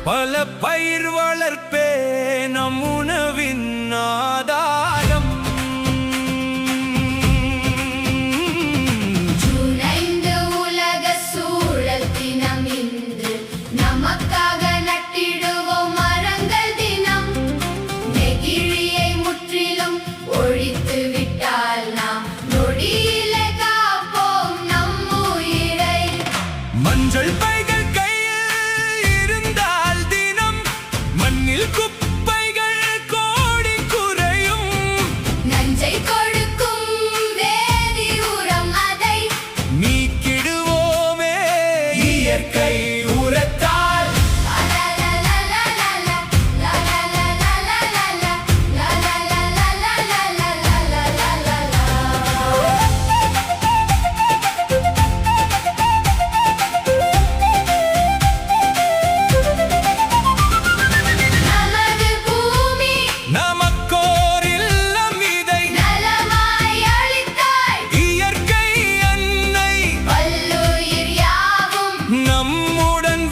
பல பயிர் வளர்ப்பே நம் உணவின் ஆதாரம். ஜூன் 5 உலக சூழல் தினம். இன்று நமக்காக நட்டிடுவோம் மரங்கள் தினம். நெகிழியை முற்றிலும் ஒழித்து விட்டால் நாம் நொடியிலே காப்போம் நம் உயிரை. மஞ்சள் பைகள் கையில் இருந்தால் தினம் மண்ணில் குப்பைகள் கோடி குறையும். நஞ்சை கொடுக்கும் வேதி உரம் அதை நீக்கிடுவோமே இயற்கை உரத்தால். நமது பூமி நமக்கோர் இல்லம் இதை நலமாய் அளித்தாய். இயற்கை அன்னை பல்லுயிர் யாவும் நம்முடன்